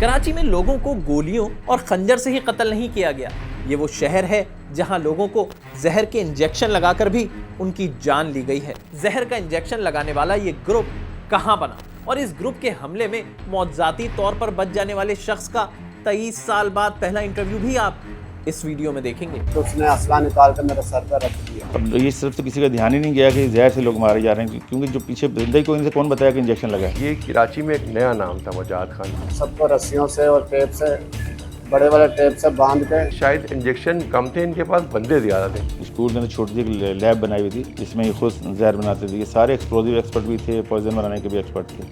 कराची में लोगों को गोलियों और खंजर से ही कत्ल नहीं किया गया। ये वो शहर है जहां लोगों को जहर के इंजेक्शन लगाकर भी उनकी जान ली गई है। जहर का इंजेक्शन लगाने वाला ये ग्रुप कहां बना और इस ग्रुप के हमले में मौतजाती तौर पर बच जाने वाले शख्स का 23 साल बाद पहला इंटरव्यू भी आप इस वीडियो में देखेंगे। तो उसने असला निकाल कर मेरे सर पर रख दिया। अब ये सिर्फ तो किसी का ध्यान ही नहीं गया कि जहर से लोग मारे जा रहे हैं, क्योंकि जो पीछे जिंदगी को इनसे कौन बताया कि इंजेक्शन लगा है। ये कराची में एक नया नाम था वजाहत खान। सबको रस्सियों से और टेप से, बड़े वाले टेप से बांध के। शायद इंजेक्शन कम थे, इनके पास बंदे ज़्यादा थे। स्कूल के अंदर छोटी सी एक लैब बनाई हुई थी जिसमें ये खुद जहर बनाते थे। ये सारे एक्सप्लोजिव एक्सपर्ट भी थे, पॉइजन बनाने के भी एक्सपर्ट थे।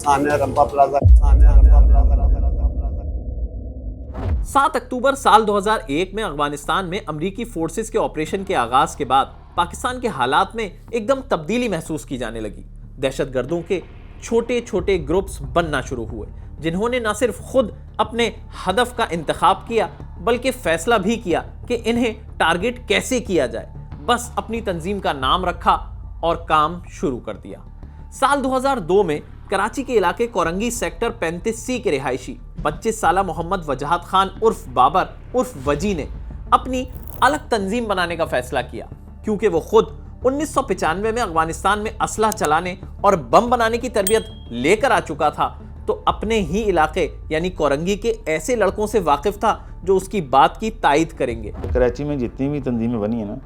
7 अक्टूबर साल 2001 में अफगानिस्तान में अमेरिकी फोर्सेस के ऑपरेशन के आगाज के बाद पाकिस्तान के हालात में एकदम तब्दीली महसूस की जाने लगी। दहशतगर्दों के छोटे छोटे ग्रुप्स बनना शुरू हुए, जिन्होंने न सिर्फ खुद अपने हदफ का इंतखाब किया बल्कि फैसला भी किया कि इन्हें टारगेट कैसे किया जाए। बस अपनी तंजीम का नाम रखा और काम शुरू कर दिया। साल 2002 में कराची के इलाके कोरंगी सेक्टर 35C के रिहायशी 25 साला मोहम्मद वजाहत खान उर्फ बाबर उर्फ वजी ने अपनी अलग तंजीम बनाने का फैसला किया, क्योंकि वो खुद 1995 में अफगानिस्तान में असलहा चलाने और बम बनाने की तरबियत लेकर आ चुका था। तो अपने ही इलाके यानी कोरंगी के ऐसे लड़कों से वाकिफ था जो उसकी बात की तायद करेंगे। कराची में जितनी भी तंजीमें बनी है ना,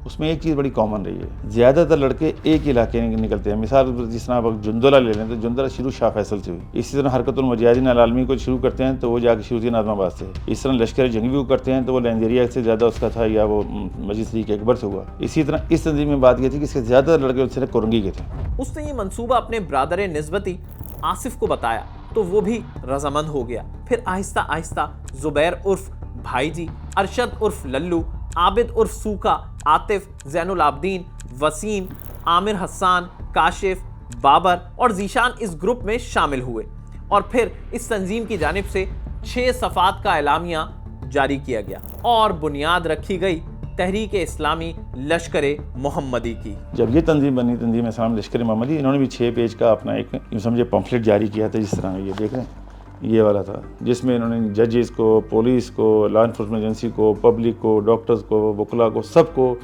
उसमें एक चीज़ बड़ी कॉमन रही है, ज़्यादातर लड़के एक ही इलाके में निकलते हैं। मिसाल जिस तरह आप जुंदला ले लें तो जुंदला शुरू शाह फैसल से हुई। इसी तरह हरकतुल मुजाहिदीन अल आलमी को शुरू करते हैं तो वो जाके शुरू थी नाज़माबाद से। इस तरह लश्कर जंगी को करते हैं तो वो लैंजेरिया से ज़्यादा उसका था, या वो मस्जिद शरीफ अकबर से हुआ। इसी तरह इस तंजीम में बात ये थी कि इसके ज़्यादातर लड़के उससे कोरंगी के थे। उसने ये मनसूबा अपने ब्रादर निस्बती आसिफ को बताया तो वो भी रजामंद हो गया। फिर आहिस्ता आहिस्ता जुबैर उर्फ भाईजी, अरशद उर्फ लल्लू, आबिद उर्फ सूका, आतिफ, जैनुल आबदीन, वसीम, आमिर हसन, काशिफ, बाबर और जीशान इस ग्रुप में शामिल हुए और फिर इस तंजीम की जानिब से 6 सफ़ात का एलामिया जारी किया गया और बुनियाद रखी गई तहरीक इस्लामी लश्कर मोहम्मदी की। जब ये तंजीम बनी, तंजीम इस्लामी लश्कर मोहम्मदी, इन्होंने भी 6 पेज का अपना एक यूँ समझे पम्फलेट जारी किया था। जिस तरह ये देख रहे हैं, ये वाला था, जिसमें इन्होंने जजेस को, पुलिस को, लॉ इन्फोर्समेंट एजेंसी को, पब्लिक को, डॉक्टर्स को, वकला को, सबको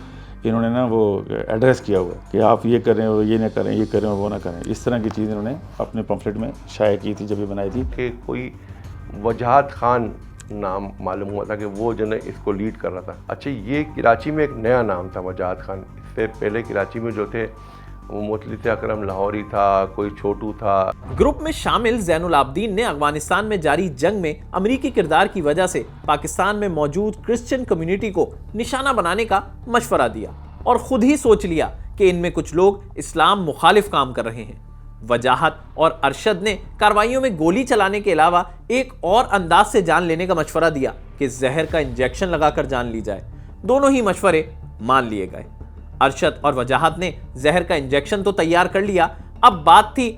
इन्होंने ना वो एड्रेस किया हुआ है कि आप ये करें और ये ना करें, ये करें और वो ना करें। इस तरह की चीज़ इन्होंने अपने पम्फलेट में शाया की थी जब ये बनाई थी। कि कोई वजाहत खान नाम मालूम हुआ था कि वो जो है इसको लीड कर रहा था। अच्छा, ये कराची में एक नया नाम था वजाहत खान। इससे पहले कराची में जो थे वो मोतलिस अकरम लाहौरी था, कोई छोटू था। ग्रुप में शामिल जैनुल आबदीन ने अफगानिस्तान में जारी जंग में अमेरिकी किरदार की वजह से पाकिस्तान में मौजूद क्रिश्चियन कम्युनिटी को निशाना बनाने का मशवरा दिया और खुद ही सोच लिया कि इनमें कुछ लोग इस्लाम मुखालिफ काम कर रहे हैं। वजाहत और अरशद ने कार्रवाइयों में गोली चलाने के अलावा एक और अंदाज से जान लेने का मशवरा दिया कि जहर का इंजेक्शन लगाकर जान ली जाए। दोनों ही मशवरे मान लिए गए। अरशद और वजाहत ने जहर का इंजेक्शन तो तैयार कर लिया, अब बात थी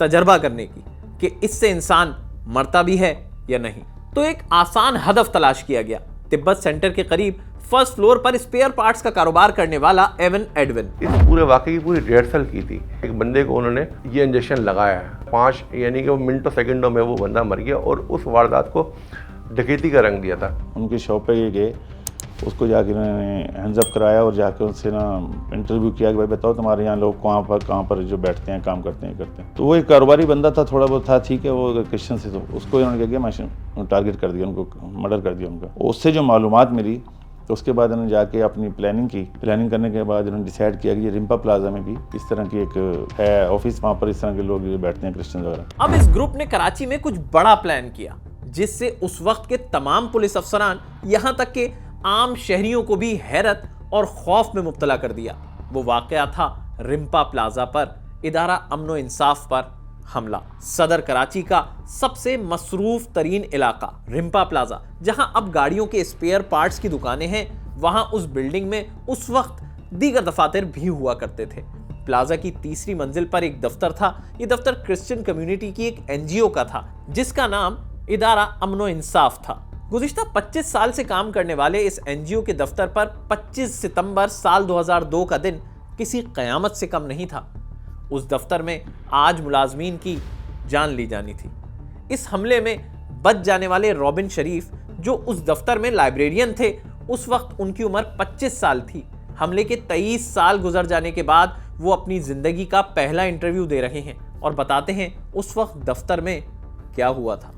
तजर्बा करने की कि इससे इंसान मरता भी है या नहीं। तो एक आसान हदफ तलाश किया गया। तिब्बत सेंटर के करीब फर्स्ट फ्लोर पर स्पेयर पार्ट्स का कारोबार करने वाला एवन एडविन। इस पूरे वाक़े की पूरी रिहर्सल की थी। एक बंदे को उन्होंने ये इंजेक्शन लगाया है, 5 यानी कि वो मिनटों सेकंडों में वो बंदा मर गया और उस वारदात को डकैती का रंग दिया था। उनकी शॉप पे ये गए, उसको जाके उन्होंने हैंड्स अप कराया और जाके उनसे ना इंटरव्यू किया कि भाई बताओ तुम्हारे यहाँ लोग कहाँ पर जो बैठते हैं, काम करते हैं। तो वो एक कारोबारी बंदा था, थोड़ा बहुत था, ठीक है, वो क्रिश्चियन से, तो उसको इन्होंने क्या किया, टारगेट कर दिया, उनको मर्डर कर दिया उनका। उससे जो मालूमात मिली तो उसके बाद इन्होंने जाके अपनी प्लानिंग करने के बाद इन्होंने डिसाइड किया कि ये रिम्पा प्लाजा में भी इस तरह की एक है ऑफिस, वहाँ पर इस तरह के लोग बैठते हैं, क्रिश्चियन वगैरह। अब इस ग्रुप ने कराची में कुछ बड़ा प्लान किया जिससे उस वक्त के तमाम पुलिस अफसरान यहाँ तक के आम शहरियों को भी हैरत और खौफ में मुब्तला कर दिया। वो वाकया था रिम्पा प्लाजा पर इदारा अमनो इंसाफ पर हमला। सदर कराची का सबसे मसरूफ तरीन इलाका रिम्पा प्लाजा, जहां अब गाड़ियों के स्पेयर पार्ट्स की दुकानें हैं, वहां उस बिल्डिंग में उस वक्त दीगर दफातर भी हुआ करते थे। प्लाजा की 3री मंजिल पर एक दफ्तर था। ये दफ्तर क्रिश्चियन कम्युनिटी की एक NGO का था जिसका नाम इदारा अमनो इंसाफ था। गुज़िश्ता 25 साल से काम करने वाले इस NGO के दफ्तर पर 25 सितंबर साल 2002 का दिन किसी क़यामत से कम नहीं था। उस दफ्तर में आज मुलाजमीन की जान ली जानी थी। इस हमले में बच जाने वाले रॉबिन शरीफ, जो उस दफ्तर में लाइब्रेरियन थे, उस वक्त उनकी उम्र 25 साल थी। हमले के 23 साल गुजर जाने के बाद वो अपनी जिंदगी का पहला इंटरव्यू दे रहे हैं और बताते हैं उस वक्त दफ्तर में क्या हुआ था।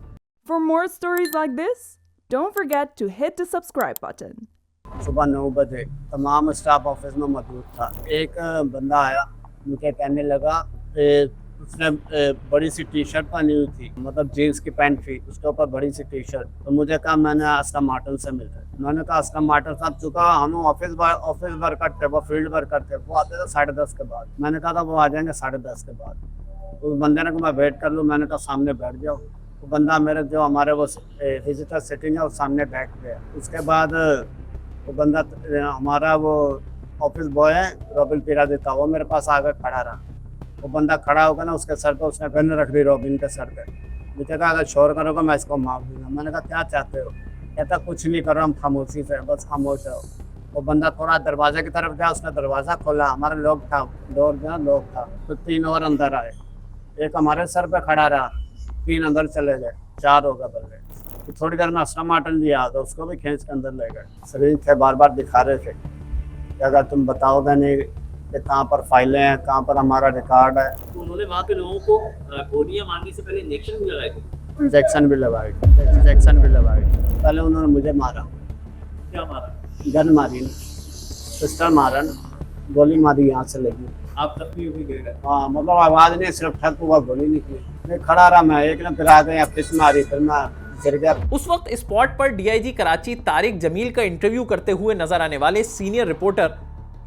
For more stories like this, don't forget to hit the subscribe button. सुबह 9 बजे तमाम स्टाफ ऑफिस में मौजूद था। एक बंदा आया, मुझे कहने लगा उसने बड़ी सी टी शर्ट पहनी हुई थी, मतलब जीन्स की पैंट थी, उसके ऊपर बड़ी सी टी शर्ट। तो मुझे कहा मैंने अस्लम मार्टन से मिला। मैंने कहा अस्लम मार्टन साहब, चुका हम ऑफिस वर्कर थे, वो फील्ड वर्कर थे, वो आते थे 10:30 के बाद। मैंने कहा था वो आ जाएंगे 10:30 के बाद। उस बंदे ने कहा मैं वेट कर लूँ। मैंने कहा सामने बैठ जाओ। वो बंदा मेरे जो हमारे वो विजिटर सिटिंग है वो सामने बैठ गया। उसके बाद वो बंदा हमारा वो ऑफिस बॉय है रॉबिन पीरा देता, वो मेरे पास आकर खड़ा रहा। वो बंदा खड़ा होगा ना, उसके सर पे उसने गन रख दी रॉबिन के सर पे। मुझे कहा अगर शोर करोगे मैं इसको मार दूंगा। मैंने कहा क्या चाहते हो? कहता कुछ नहीं कर रहा, हम खामोशी से, बस खामोश रहो। वो बंदा थोड़ा दरवाजे की तरफ गया, उसने दरवाज़ा खोला, हमारा लॉक था, डोर जो लॉक था। तो 3 और अंदर आए, एक हमारे सर पे खड़ा रहा, 3 अंदर चले गए, 4 हो गए बल्ले। तो थोड़ी देर में अस्लम मार्टन जी आ गए, उसको भी खींच के अंदर ले गए। शरीर थे, बार बार दिखा रहे थे कि अगर तुम बताओगे नहीं कि कहाँ पर फाइलें हैं, कहाँ पर हमारा रिकॉर्ड है। तो उन्होंने वहाँ पे लोगों को गोलियां मारने से पहले इंजेक्शन भी लगाए थे। इंजेक्शन भी लगाए। पहले उन्होंने मुझे मारा। क्या मारा? गन मारी, पिस्टल मारा, गोली मारी, यहाँ से लगी। आप जख्मी हो गए? हाँ, मतलब आवाज़ नहीं, सिर्फ ठक हुआ, गोली निकली। मैं खड़ा रहा, मैं एक ने फिर आ गए, फिर मारी, फिर मैं गिर गया। उस वक्त स्पॉट पर डीआईजी कराची तारिक जमील का इंटरव्यू करते हुए नजर आने वाले सीनियर रिपोर्टर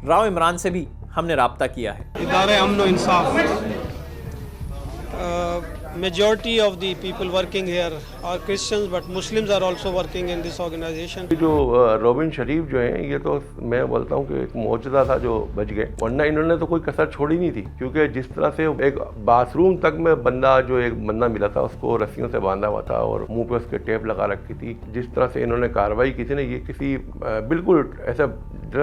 राव इमरान से भी हमने राब्ता किया है। इदारे अमन इंसाफ, majority of the people working here are Christians, but Muslims are also working in this organization. जो रॉबिन शरीफ जो हैं, ये तो मैं बोलता हूँ कि एक मौजूदा था जो बच गए, वरना इन्होंने तो कोई कसर छोड़ी नहीं थी। क्योंकि जिस तरह से एक बाथरूम तक में बंदा जो एक बंदा मिला था, उसको रस्सियों से बांधा हुआ था और मुंह पे उसके टेप लगा रखी थी। जिस तरह से इन्होंने कार्रवाई की थी ना, ये किसी बिल्कुल ऐसा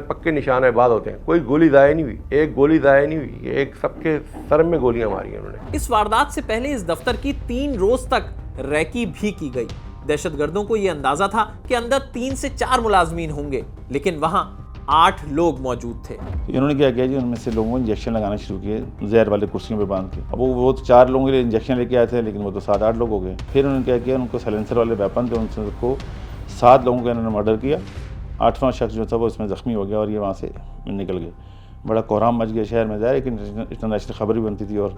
पक्के निशानेबाज होते हैं, कोई गोली ज़ाया नहीं हुई, एक गोली ज़ाया नहीं हुई, एक सबके सर में गोलियां मारी उन्होंने। इस वारदात से पहले इस दफ्तर की 3 रोज तक रैकी भी की गई। दहशतगर्दों को यह अंदाजा था कि अंदर 3 से 4 मुलाजमीन होंगे, लेकिन वहां 8 लोग मौजूद थे। इन्होंने क्या किया जी, उनमें से लोगों को इंजेक्शन लगाना शुरू किए, जहर वाले कुर्सियों पे बांध के। अब वो 4 लोगों के लिए इंजेक्शन लेके आए थे, लेकिन वो तो 7-8 लोग हो गए। फिर उन्होंने क्या किया, उनको साइलेंसर वाले वेपन थे, उनको 7 लोगों का इन्होंने मर्डर किया। 8वां शख्स जो था वो इसमें ज़ख्मी हो गया और ये वहाँ से निकल गए। बड़ा कोहराम मच गया शहर में, ज़ाहिर है कि इंटरनेशनल खबर भी बनती थी, और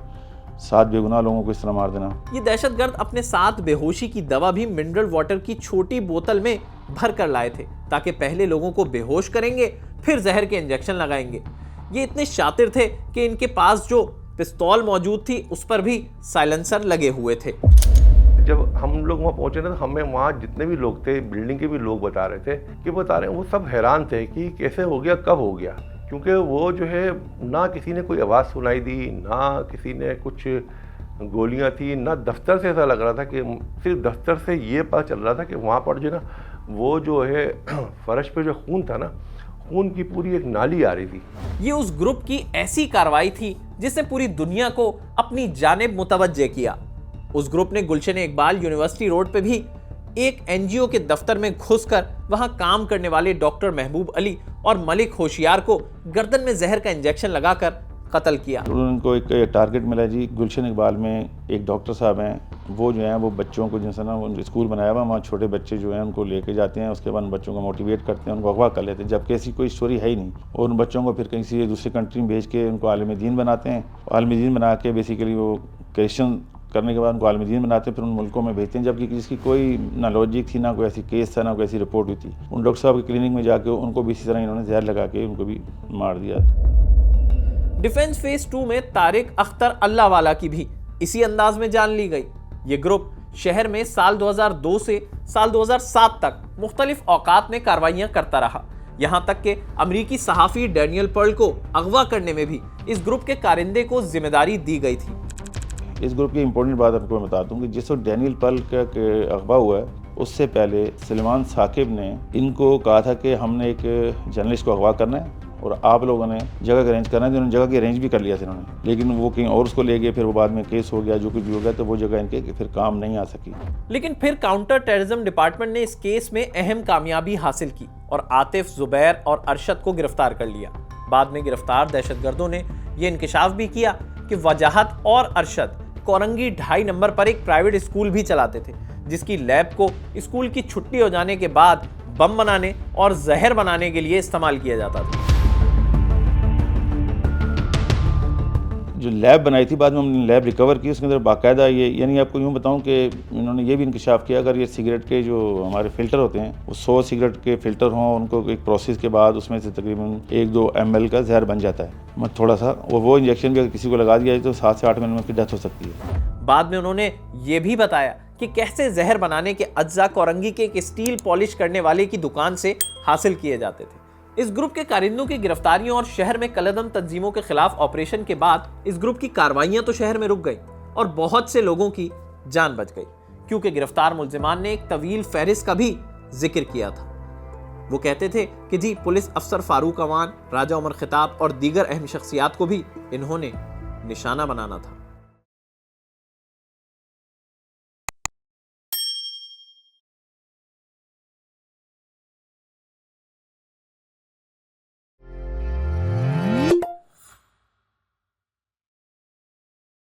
7 बेगुनाह लोगों को इस तरह मार देना। ये दहशतगर्द अपने साथ बेहोशी की दवा भी मिनरल वाटर की छोटी बोतल में भर कर लाए थे, ताकि पहले लोगों को बेहोश करेंगे, फिर जहर के इंजेक्शन लगाएंगे। ये इतने शातिर थे कि इनके पास जो पिस्तौल मौजूद थी उस पर भी साइलेंसर लगे हुए थे। जब हम लोग वहाँ पहुँचे ना, तो हमें वहाँ जितने भी लोग थे, बिल्डिंग के भी लोग बता रहे थे कि वो सब हैरान थे कि कैसे हो गया, कब हो गया। क्योंकि वो जो है ना किसी ने कोई आवाज़ सुनाई दी, ना किसी ने कुछ गोलियां थी, ना दफ्तर से ऐसा लग रहा था कि सिर्फ दफ्तर से ये पता चल रहा था कि वहाँ पर जो ना वो जो है फर्श पे जो खून था ना, खून की पूरी एक नाली आ रही थी। ये उस ग्रुप की ऐसी कार्रवाई थी जिसने पूरी दुनिया को अपनी जानिब मुतवज्जे किया। उस ग्रुप ने गुलशन इकबाल यूनिवर्सिटी रोड पे भी एक एनजीओ के दफ्तर में घुसकर वहां काम करने वाले डॉक्टर महबूब अली और मलिक होशियार को गर्दन में जहर का इंजेक्शन लगाकर कत्ल किया। उनको एक टारगेट मिला जी, गुलशन इकबाल में एक डॉक्टर साहब हैं, वो जो हैं वो बच्चों को जिनसे ना उन स्कूल बनाया हुआ, वहाँ छोटे बच्चे जो हैं उनको लेके जाते हैं, उसके बाद उन बच्चों को मोटिवेट करते हैं, उनको अगवा कर लेते हैं, जबकि ऐसी कोई स्टोरी है ही नहीं। और उन बच्चों को फिर किसी दूसरी कंट्री में भेज के उनको आलिम दीन बनाते हैं। आलिम दीन बना के बेसिकली वो क्रिश्चियन करने के बाद उनको आलिम दीन बनाते हैं, फिर उन मुल्कों में भेजते हैं, जबकि जिसकी कोई ना लॉजिक थी, ना कोई ऐसी केस था, ना कोई ऐसी रिपोर्ट हुई थी। उन डॉक्टर साहब की क्लिनिक में जाके उनको भी इसी तरह इन्होंने जहर लगा के उनको भी मार दिया। डिफेंस फेज 2 में तारिक अख्तर अल्लाहवाला की भी इसी अंदाज में जान ली गई। ये ग्रुप शहर में साल 2002 से साल 2007 तक मुख्तलिफ औकात में कार्रवाइयां करता रहा। यहां तक कि अमरीकी सहाफ़ी डैनियल पर्ल को अगवा करने में भी इस ग्रुप के कारिंदे को जिम्मेदारी दी गई थी। इस ग्रुप की इंपॉर्टेंट बात आपको मैं बता दूं कि जिस वक्त डैनियल पर्ल का अगवा हुआ है, उससे पहले सलमान साकिब ने इनको कहा था कि हमने एक जर्नलिस्ट को अगवा करना है और आप लोगों ने जगह का अरेंज करना है, तो उन्होंने जगह की अरेंज भी कर लिया था इन्होंने, लेकिन वो कहीं और उसको ले गए, फिर वो बाद में केस हो गया, जो कुछ भी हो गया, तो वो जगह इनके फिर काम नहीं आ सकी। लेकिन फिर काउंटर टेररिज्म डिपार्टमेंट ने इस केस में अहम कामयाबी हासिल की और आतिफ, जुबैर और अरशद को गिरफ्तार कर लिया। बाद में गिरफ्तार दहशतगर्दों ने यह इंकशाफ भी किया कि वजाहत और अरशद कोरंगी 2.5 नंबर पर एक प्राइवेट स्कूल भी चलाते थे, जिसकी लैब को स्कूल की छुट्टी हो जाने के बाद बम बनाने और जहर बनाने के लिए इस्तेमाल किया जाता था। जो लैब बनाई थी, बाद में हमने लैब रिकवर की, उसके अंदर बाकायदा ये, यानी आपको यूँ बताऊं कि इन्होंने ये भी इंकशाफ किया, अगर ये सिगरेट के जो हमारे फ़िल्टर होते हैं वो 100 सिगरेट के फ़िल्टर हों, उनको एक प्रोसेस के बाद उसमें से तकरीबन 1-2 ml का जहर बन जाता है, मतलब थोड़ा सा, वो इंजेक्शन भी अगर किसी को लगा दिया जाए तो 7 से 8 मिनट में डेथ हो सकती है। बाद में उन्होंने ये भी बताया कि कैसे जहर बनाने के अज्जा कोरंगी के एक स्टील पॉलिश करने वाले की दुकान से हासिल किए जाते थे। इस ग्रुप के कारिंदों की गिरफ्तारियों और शहर में कलअदम तंजीमों के खिलाफ ऑपरेशन के बाद इस ग्रुप की कार्रवाइयां तो शहर में रुक गई और बहुत से लोगों की जान बच गई, क्योंकि गिरफ्तार मुल्जिमान ने एक तवील फहरिस्त का भी जिक्र किया था। वो कहते थे कि जी पुलिस अफसर फारूक अवान, राजा उमर खिताब और दीगर अहम शख्सियात को भी इन्होंने निशाना बनाना था।